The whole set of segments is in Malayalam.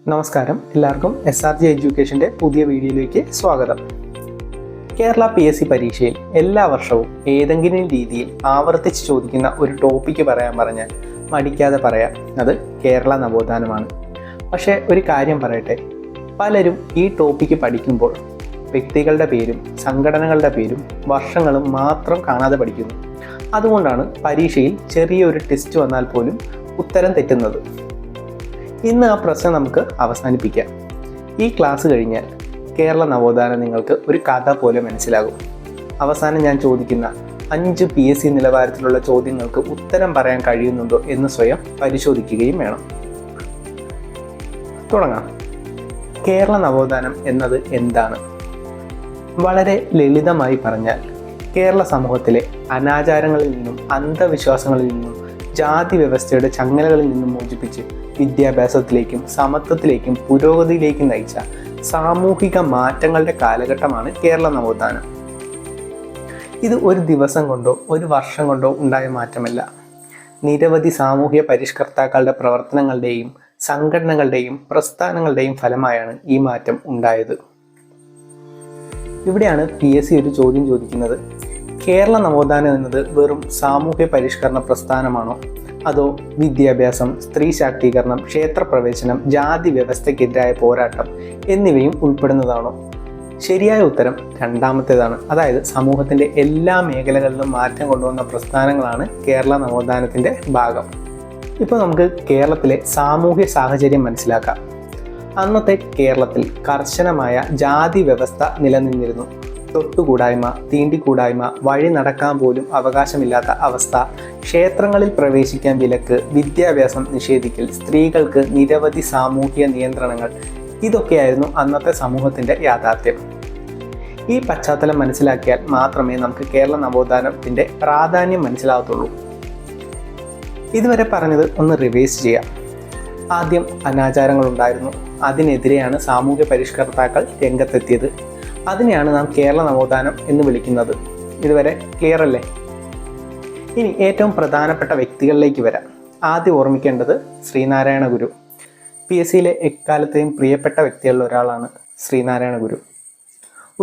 നമസ്കാരം, എല്ലാവർക്കും SRG എഡ്യൂക്കേഷൻ്റെ പുതിയ വീഡിയോയിലേക്ക് സ്വാഗതം. കേരള PSC പരീക്ഷയിൽ എല്ലാ വർഷവും ഏതെങ്കിലും രീതിയിൽ ആവർത്തിച്ച് ചോദിക്കുന്ന ഒരു ടോപ്പിക്ക് പറയാൻ പറഞ്ഞാൽ മടിക്കാതെ പറയാം, അത് കേരള നവോത്ഥാനമാണ്. പക്ഷേ ഒരു കാര്യം പറയട്ടെ, പലരും ഈ ടോപ്പിക്ക് പഠിക്കുമ്പോൾ വ്യക്തികളുടെ പേരും സംഘടനകളുടെ പേരും വർഷങ്ങളും മാത്രം കാണാതെ പഠിക്കുന്നു. അതുകൊണ്ടാണ് പരീക്ഷയിൽ ചെറിയൊരു ടെസ്റ്റ് വന്നാൽ പോലും ഉത്തരം തെറ്റുന്നത്. ഇന്ന് ആ പ്രശ്നം നമുക്ക് അവസാനിപ്പിക്കാം. ഈ ക്ലാസ് കഴിഞ്ഞാൽ കേരള നവോത്ഥാനം നിങ്ങൾക്ക് ഒരു കഥ പോലെ മനസ്സിലാകും. അവസാനം ഞാൻ ചോദിക്കുന്ന 5 PSC നിലവാരത്തിലുള്ള ചോദ്യങ്ങൾക്ക് ഉത്തരം പറയാൻ കഴിയുന്നുണ്ടോ എന്ന് സ്വയം പരിശോധിക്കുകയും വേണം. തുടങ്ങാം. കേരള നവോത്ഥാനം എന്നത് എന്താണ്? വളരെ ലളിതമായി പറഞ്ഞാൽ, കേരള സമൂഹത്തിലെ അനാചാരങ്ങളിൽ നിന്നും അന്ധവിശ്വാസങ്ങളിൽ നിന്നും ജാതി വ്യവസ്ഥയുടെ ചങ്ങലകളിൽ നിന്നും മോചിപ്പിച്ച് വിദ്യാഭ്യാസത്തിലേക്കും സമത്വത്തിലേക്കും പുരോഗതിയിലേക്കും നയിച്ച സാമൂഹിക മാറ്റങ്ങളുടെ കാലഘട്ടമാണ് കേരള നവോത്ഥാനം. ഇത് ഒരു ദിവസം കൊണ്ടോ ഒരു വർഷം കൊണ്ടോ ഉണ്ടായ മാറ്റമല്ല. നിരവധി സാമൂഹ്യ പരിഷ്കർത്താക്കളുടെ പ്രവർത്തനങ്ങളുടെയും സംഘടനകളുടെയും പ്രസ്ഥാനങ്ങളുടെയും ഫലമായാണ് ഈ മാറ്റം ഉണ്ടായത്. ഇവിടെയാണ് PSC ഒരു ചോദ്യം ചോദിക്കുന്നത്: കേരള നവോത്ഥാനം എന്നത് വെറും സാമൂഹ്യ പരിഷ്കരണ പ്രസ്ഥാനമാണോ, അതോ വിദ്യാഭ്യാസം, സ്ത്രീ ശാക്തീകരണം, ക്ഷേത്രപ്രവേശനം, ജാതി വ്യവസ്ഥയ്ക്കെതിരായ പോരാട്ടം എന്നിവയും ഉൾപ്പെടുന്നതാണോ? ശരിയായ ഉത്തരം രണ്ടാമത്തേതാണ്. അതായത് സമൂഹത്തിൻ്റെ എല്ലാ മേഖലകളിലും മാറ്റം കൊണ്ടുവന്ന പ്രസ്ഥാനങ്ങളാണ് കേരള നവോത്ഥാനത്തിൻ്റെ ഭാഗം. ഇപ്പോൾ നമുക്ക് കേരളത്തിലെ സാമൂഹ്യ സാഹചര്യം മനസ്സിലാക്കാം. അന്നത്തെ കേരളത്തിൽ കർശനമായ ജാതി വ്യവസ്ഥ നിലനിന്നിരുന്നു. തൊട്ടുകൂടായ്മ, തീണ്ടിക്കൂടായ്മ, വഴി നടക്കാൻ പോലും അവകാശമില്ലാത്ത അവസ്ഥ, ക്ഷേത്രങ്ങളിൽ പ്രവേശിക്കാൻ വിലക്ക്, വിദ്യാഭ്യാസം നിഷേധിക്കൽ, സ്ത്രീകൾക്ക് നിരവധി സാമൂഹിക നിയന്ത്രണങ്ങൾ, ഇതൊക്കെയായിരുന്നു അന്നത്തെ സമൂഹത്തിൻ്റെ യാഥാർത്ഥ്യം. ഈ പശ്ചാത്തലം മനസ്സിലാക്കിയാൽ മാത്രമേ നമുക്ക് കേരള നവോത്ഥാനത്തിൻ്റെ പ്രാധാന്യം മനസ്സിലാകത്തുള്ളൂ. ഇതുവരെ പറഞ്ഞത് ഒന്ന് റിവൈസ് ചെയ്യാം. ആദ്യം അനാചാരങ്ങളുണ്ടായിരുന്നു. അതിനെതിരെയാണ് സാമൂഹ്യ പരിഷ്കർത്താക്കൾ രംഗത്തെത്തിയത്. അതിനെയാണ് നാം കേരള നവോത്ഥാനം എന്ന് വിളിക്കുന്നത്. ഇതുവരെ ക്ലിയർ അല്ലേ? ഇനി ഏറ്റവും പ്രധാനപ്പെട്ട വ്യക്തികളിലേക്ക് വരാം. ആദ്യം ഓർമ്മിക്കേണ്ടത് ശ്രീനാരായണ ഗുരു. PSCയിലെ എക്കാലത്തെയും പ്രിയപ്പെട്ട വ്യക്തികളിൽ ഒരാളാണ് ശ്രീനാരായണ ഗുരു.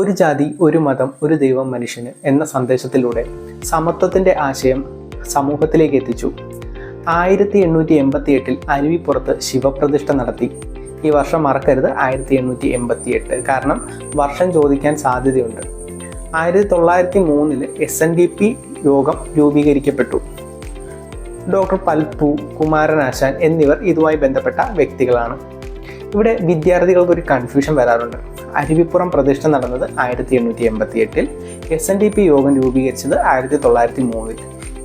ഒരു ജാതി, ഒരു മതം, ഒരു ദൈവം മനുഷ്യന് എന്ന സന്ദേശത്തിലൂടെ സമത്വത്തിൻ്റെ ആശയം സമൂഹത്തിലേക്ക് എത്തിച്ചു. 1888 അരുവിപ്പുറത്ത് ശിവപ്രതിഷ്ഠ നടത്തി. ഈ വർഷം മറക്കരുത്, 1888, കാരണം വർഷം ചോദിക്കാൻ സാധ്യതയുണ്ട്. 1903 SNDP യോഗം രൂപീകരിക്കപ്പെട്ടു. ഡോക്ടർ പൽപ്പു, കുമാരനാശാൻ എന്നിവർ ഇതുമായി ബന്ധപ്പെട്ട വ്യക്തികളാണ്. ഇവിടെ വിദ്യാർത്ഥികൾക്കൊരു കൺഫ്യൂഷൻ വരാറുണ്ട്. അരുവിപ്പുറം പ്രതിഷ്ഠ നടന്നത് 1888, SNDP യോഗം രൂപീകരിച്ചത് 1903.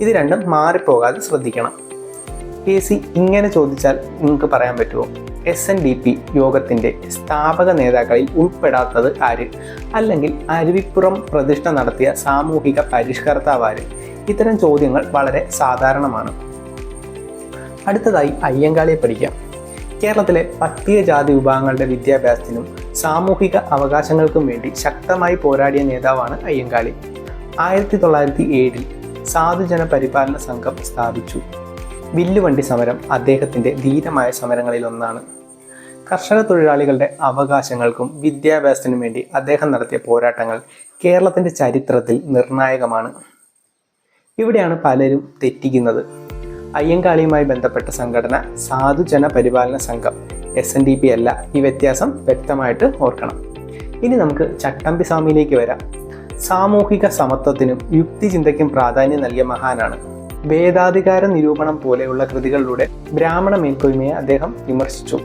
ഇത് രണ്ടും മാറിപ്പോകാതെ ശ്രദ്ധിക്കണം. PSC ഇങ്ങനെ ചോദിച്ചാൽ നിങ്ങൾക്ക് പറയാൻ പറ്റുമോ, SNDP യോഗത്തിൻ്റെ സ്ഥാപക നേതാക്കളിൽ ഉൾപ്പെടാത്തത് ആര്, അല്ലെങ്കിൽ അരുവിപ്പുറം പ്രതിഷ്ഠ നടത്തിയ സാമൂഹിക പരിഷ്കർത്താവ് ആര്? ഇത്തരം ചോദ്യങ്ങൾ വളരെ സാധാരണമാണ്. അടുത്തതായി അയ്യങ്കാളിയെ പഠിക്കാം. കേരളത്തിലെ പട്ടികജാതി വിഭാഗങ്ങളുടെ വിദ്യാഭ്യാസത്തിനും സാമൂഹിക അവകാശങ്ങൾക്കും വേണ്ടി ശക്തമായി പോരാടിയ നേതാവാണ് അയ്യങ്കാളി. 1907 സാധുജന പരിപാലന സംഘം സ്ഥാപിച്ചു. വില്ലുവണ്ടി സമരം അദ്ദേഹത്തിൻ്റെ ധീരമായ സമരങ്ങളിൽ ഒന്നാണ്. കർഷക തൊഴിലാളികളുടെ അവകാശങ്ങൾക്കും വിദ്യാഭ്യാസത്തിനും വേണ്ടി അദ്ദേഹം നടത്തിയ പോരാട്ടങ്ങൾ കേരളത്തിൻ്റെ ചരിത്രത്തിൽ നിർണായകമാണ്. ഇവിടെയാണ് പലരും തെറ്റിക്കുന്നത്. അയ്യങ്കാളിയുമായി ബന്ധപ്പെട്ട സംഘടന സാധുജന പരിപാലന സംഘം, SNDP അല്ല. ഈ വ്യത്യാസം വ്യക്തമായിട്ട് ഓർക്കണം. ഇനി നമുക്ക് ചട്ടമ്പി സ്വാമിയിലേക്ക് വരാം. സാമൂഹിക സമത്വത്തിനും യുക്തിചിന്തയ്ക്കും പ്രാധാന്യം നൽകിയ മഹാനാണ്. വേദാധികാര നിരൂപണം പോലെയുള്ള കൃതികളിലൂടെ ബ്രാഹ്മണ മേൽക്കോയ്മയെ അദ്ദേഹം വിമർശിച്ചു.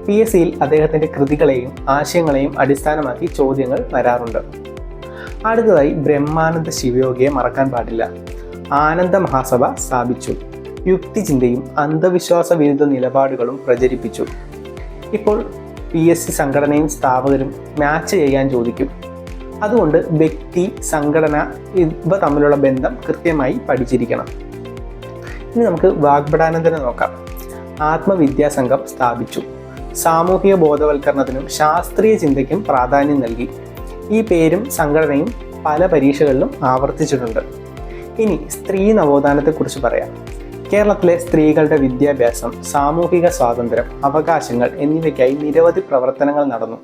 PSCയിൽ അദ്ദേഹത്തിൻ്റെ കൃതികളെയും ആശയങ്ങളെയും അടിസ്ഥാനമാക്കി ചോദ്യങ്ങൾ വരാറുണ്ട്. അടുത്തതായി ബ്രഹ്മാനന്ദ ശിവയോഗിയെ മറക്കാൻ പാടില്ല. ആനന്ദ മഹാസഭ സ്ഥാപിച്ചു. യുക്തിചിന്തയും അന്ധവിശ്വാസ വിരുദ്ധ നിലപാടുകളും പ്രചരിപ്പിച്ചു. ഇപ്പോൾ PSC സംഘടനയും സ്ഥാപകരും മാച്ച് ചെയ്യാൻ ചോദിക്കും. അതുകൊണ്ട് വ്യക്തി, സംഘടന ഇവ തമ്മിലുള്ള ബന്ധം കൃത്യമായി പഠിച്ചിരിക്കണം. ഇനി നമുക്ക് വാഗ്ഭടാനന്ദനെ നോക്കാം. ആത്മവിദ്യാസംഘം സ്ഥാപിച്ചു. സാമൂഹിക ബോധവൽക്കരണത്തിനും ശാസ്ത്രീയ ചിന്തയ്ക്കും പ്രാധാന്യം നൽകി. ഈ പേരും സംഘടനയും പല പരീക്ഷകളിലും ആവർത്തിച്ചിട്ടുണ്ട്. ഇനി സ്ത്രീ നവോത്ഥാനത്തെക്കുറിച്ച് പറയാം. കേരളത്തിലെ സ്ത്രീകളുടെ വിദ്യാഭ്യാസം, സാമൂഹിക സ്വാതന്ത്ര്യം, അവകാശങ്ങൾ എന്നിവയ്ക്കായി നിരവധി പ്രവർത്തനങ്ങൾ നടന്നു.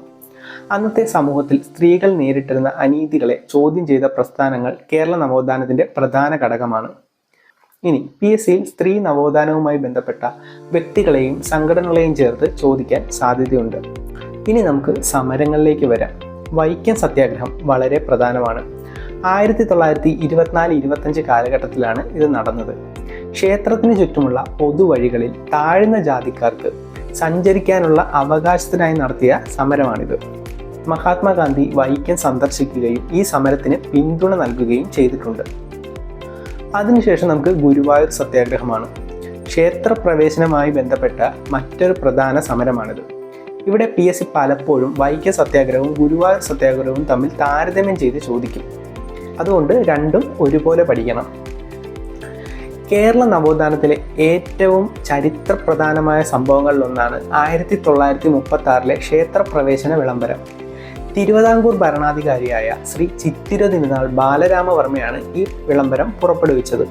അന്നത്തെ സമൂഹത്തിൽ സ്ത്രീകൾ നേരിട്ടിരുന്ന അനീതികളെ ചോദ്യം ചെയ്ത പ്രസ്ഥാനങ്ങൾ കേരള നവോത്ഥാനത്തിന്റെ പ്രധാന ഘടകമാണ്. ഇനി PSCയിൽ സ്ത്രീ നവോത്ഥാനവുമായി ബന്ധപ്പെട്ട വ്യക്തികളെയും സംഘടനകളെയും ചേർത്ത് ചോദിക്കാൻ സാധ്യതയുണ്ട്. ഇനി നമുക്ക് സമരങ്ങളിലേക്ക് വരാം. വൈക്കം സത്യാഗ്രഹം വളരെ പ്രധാനമാണ്. 1924-25 കാലഘട്ടത്തിലാണ് ഇത് നടന്നത്. ക്ഷേത്രത്തിന് ചുറ്റുമുള്ള പൊതുവഴികളിൽ താഴ്ന്ന ജാതിക്കാർക്ക് സഞ്ചരിക്കാനുള്ള അവകാശത്തിനായി നടത്തിയ സമരമാണിത്. മഹാത്മാഗാന്ധി വൈക്കം സന്ദർശിക്കുകയും ഈ സമരത്തിന് പിന്തുണ നൽകുകയും ചെയ്തിട്ടുണ്ട്. അതിനുശേഷം നമുക്ക് ഗുരുവായൂർ സത്യാഗ്രഹമാണ്. ക്ഷേത്രപ്രവേശനവുമായി ബന്ധപ്പെട്ട മറ്റൊരു പ്രധാന സമരമാണിത്. ഇവിടെ PSC പലപ്പോഴും വൈക്കം സത്യാഗ്രഹവും ഗുരുവായൂർ സത്യാഗ്രഹവും തമ്മിൽ താരതമ്യം ചെയ്ത് ചോദിക്കും. അതുകൊണ്ട് രണ്ടും ഒരുപോലെ പഠിക്കണം. കേരള നവോത്ഥാനത്തിലെ ഏറ്റവും ചരിത്രപ്രധാനമായ സംഭവങ്ങളിലൊന്നാണ് 1936 ക്ഷേത്രപ്രവേശന വിളംബരം. തിരുവിതാംകൂർ ഭരണാധികാരിയായ ശ്രീ ചിത്തിര തിരുനാൾ ബാലരാമവർമ്മയാണ് ഈ വിളംബരം പുറപ്പെടുവിച്ചത്.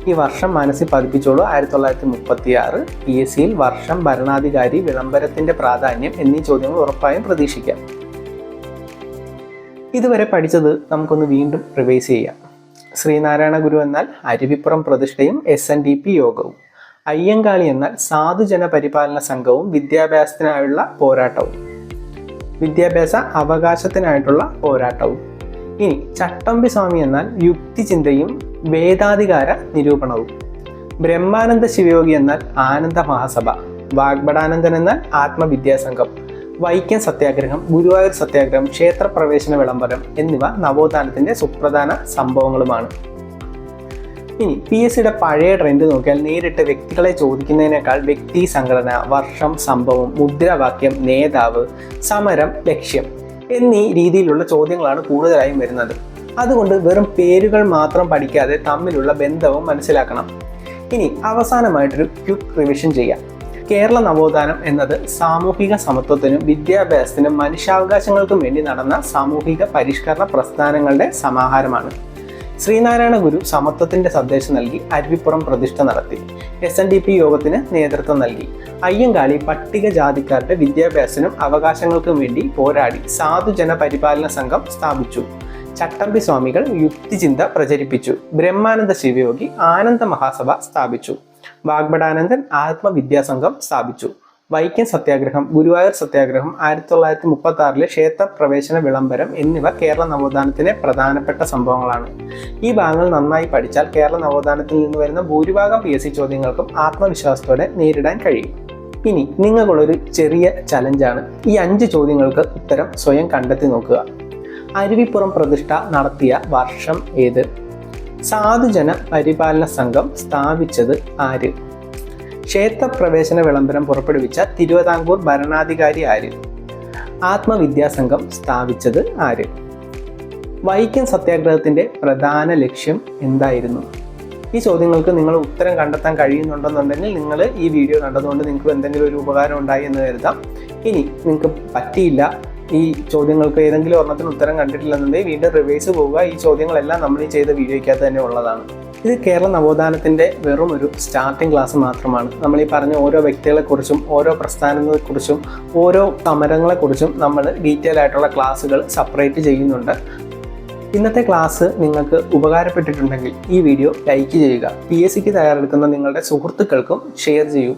ഈ വർഷം മനസ്സിൽ പതിപ്പിച്ചോളൂ. 1936. PSCയിൽ വർഷം, ഭരണാധികാരി, വിളംബരത്തിന്റെ പ്രാധാന്യം എന്നീ ചോദ്യങ്ങൾ ഉറപ്പായും പ്രതീക്ഷിക്കാം. ഇതുവരെ പഠിച്ചത് നമുക്കൊന്ന് വീണ്ടും റിവൈസ് ചെയ്യാം. ശ്രീനാരായണ ഗുരു എന്നാൽ അരുവിപ്പുറം പ്രതിഷ്ഠയും SNDP യോഗവും. അയ്യങ്കാളി എന്നാൽ സാധുജന പരിപാലന സംഘവും വിദ്യാഭ്യാസത്തിനായുള്ള പോരാട്ടവും, വിദ്യാഭ്യാസ അവകാശത്തിനായിട്ടുള്ള പോരാട്ടവും. ഇനി ചട്ടമ്പി സ്വാമി എന്നാൽ യുക്തിചിന്തയും വേദാധികാര നിരൂപണവും. ബ്രഹ്മാനന്ദ ശിവയോഗി എന്നാൽ ആനന്ദ മഹാസഭ. വാഗ്ഭടാനന്ദൻ എന്നാൽ ആത്മവിദ്യാസംഘം. വൈക്കം സത്യാഗ്രഹം, ഗുരുവായൂർ സത്യാഗ്രഹം, ക്ഷേത്രപ്രവേശന വിളംബരം എന്നിവ നവോത്ഥാനത്തിന്റെ സുപ്രധാന സംഭവങ്ങളുമാണ്. ഇനി PSCയുടെ പഴയ ട്രെൻഡ് നോക്കിയാൽ നേരിട്ട് വ്യക്തികളെ ചോദിക്കുന്നതിനേക്കാൾ വ്യക്തി, സംഘടന, വർഷം, സംഭവം, മുദ്രാവാക്യം, നേതാവ്, സമരം, ലക്ഷ്യം എന്നീ രീതിയിലുള്ള ചോദ്യങ്ങളാണ് കൂടുതലായും വരുന്നത്. അതുകൊണ്ട് വെറും പേരുകൾ മാത്രം പഠിക്കാതെ തമ്മിലുള്ള ബന്ധവും മനസ്സിലാക്കണം. ഇനി അവസാനമായിട്ടൊരു ക്വിക്ക് റിവിഷൻ ചെയ്യാം. കേരള നവോത്ഥാനം എന്നത് സാമൂഹിക സമത്വത്തിനും വിദ്യാഭ്യാസത്തിനും മനുഷ്യാവകാശങ്ങൾക്കും വേണ്ടി നടന്ന സാമൂഹിക പരിഷ്കരണ പ്രസ്ഥാനങ്ങളുടെ സമാഹാരമാണ്. ശ്രീനാരായണ ഗുരു സമത്വത്തിന്റെ സന്ദേശം നൽകി അരുവിപ്പുറം പ്രതിഷ്ഠ നടത്തി. SNDP യോഗത്തിന് നേതൃത്വം നൽകി. അയ്യങ്കാളി പട്ടികജാതിക്കാരുടെ വിദ്യാഭ്യാസത്തിനും അവകാശങ്ങൾക്കും വേണ്ടി പോരാടി സാധുജന പരിപാലന സംഘം സ്ഥാപിച്ചു. ചട്ടമ്പി സ്വാമികൾ യുക്തിചിന്ത പ്രചരിപ്പിച്ചു. ബ്രഹ്മാനന്ദ ശിവയോഗി ആനന്ദ മഹാസഭ സ്ഥാപിച്ചു. വാഗ്ഭടാനന്ദൻ ആത്മവിദ്യാസംഘം സ്ഥാപിച്ചു. വൈക്കം സത്യാഗ്രഹം, ഗുരുവായൂർ സത്യാഗ്രഹം, 1936 ക്ഷേത്രപ്രവേശന വിളംബരം എന്നിവ കേരള നവോത്ഥാനത്തിലെ പ്രധാനപ്പെട്ട സംഭവങ്ങളാണ്. ഈ ഭാഗങ്ങൾ നന്നായി പഠിച്ചാൽ കേരള നവോത്ഥാനത്തിൽ നിന്ന് വരുന്ന ഭൂരിഭാഗം PSC ചോദ്യങ്ങൾക്കും ആത്മവിശ്വാസത്തോടെ നേരിടാൻ കഴിയും. ഇനി നിങ്ങൾക്കുള്ളൊരു ചെറിയ ചലഞ്ചാണ്. ഈ 5 ചോദ്യങ്ങൾക്ക് ഉത്തരം സ്വയം കണ്ടെത്തി നോക്കുക. അരുവിപ്പുറം പ്രതിഷ്ഠ നടത്തിയ വർഷം ഏത്? സാധുജന പരിപാലന സംഘം സ്ഥാപിച്ചത് ആര്? ക്ഷേത്രപ്രവേശന വിളംബരം പുറപ്പെടുവിച്ച തിരുവിതാംകൂർ ഭരണാധികാരി ആര്? ആത്മവിദ്യാസംഘം സ്ഥാപിച്ചത് ആര്? വൈക്കം സത്യാഗ്രഹത്തിന്റെ പ്രധാന ലക്ഷ്യം എന്തായിരുന്നു? ഈ ചോദ്യങ്ങൾക്ക് നിങ്ങൾ ഉത്തരം കണ്ടെത്താൻ കഴിയുന്നുണ്ടെന്നുണ്ടെങ്കിൽ നിങ്ങൾ ഈ വീഡിയോ കണ്ടതുകൊണ്ട് നിങ്ങൾക്ക് എന്തെങ്കിലും ഒരു ഉപകാരം ഉണ്ടായി എന്ന് കരുതാം. ഇനി നിങ്ങൾക്ക് പറ്റിയില്ല, ഈ ചോദ്യങ്ങൾക്ക് ഏതെങ്കിലും ഒരെണ്ണത്തിന് ഉത്തരം കണ്ടിട്ടില്ലെന്നുണ്ടെങ്കിൽ വീണ്ടും റിവൈസ് പോവുക. ഈ ചോദ്യങ്ങളെല്ലാം നമ്മൾ ഈ ചെയ്ത വീഡിയോയ്ക്കകത്ത് തന്നെ ഉള്ളതാണ്. ഇത് കേരള നവോത്ഥാനത്തിൻ്റെ വെറും ഒരു സ്റ്റാർട്ടിംഗ് ക്ലാസ് മാത്രമാണ്. നമ്മൾ ഈ പറഞ്ഞ ഓരോ വ്യക്തികളെക്കുറിച്ചും ഓരോ പ്രസ്ഥാനങ്ങളെക്കുറിച്ചും ഓരോ സമരങ്ങളെക്കുറിച്ചും നമ്മൾ ഡീറ്റെയിൽ ആയിട്ടുള്ള ക്ലാസ്സുകൾ സെപ്പറേറ്റ് ചെയ്യുന്നുണ്ട്. ഇന്നത്തെ ക്ലാസ് നിങ്ങൾക്ക് ഉപകാരപ്പെട്ടിട്ടുണ്ടെങ്കിൽ ഈ വീഡിയോ ലൈക്ക് ചെയ്യുക. PSCക്ക് തയ്യാറെടുക്കുന്ന നിങ്ങളുടെ സുഹൃത്തുക്കൾക്കും ഷെയർ ചെയ്യൂ.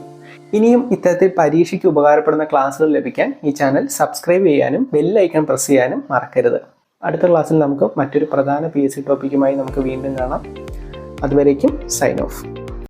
ഇനിയും ഇത്തരത്തിൽ പരീക്ഷയ്ക്ക് ഉപകാരപ്പെടുന്ന ക്ലാസ്സുകൾ ലഭിക്കാൻ ഈ ചാനൽ സബ്സ്ക്രൈബ് ചെയ്യാനും ബെൽ ഐക്കൺ പ്രസ് ചെയ്യാനും മറക്കരുത്. അടുത്ത ക്ലാസ്സിൽ നമുക്ക് മറ്റൊരു പ്രധാന PSC ടോപ്പിക്കുമായി നമുക്ക് വീണ്ടും കാണാം. അതുവരേക്കും സൈൻ ഓഫ്.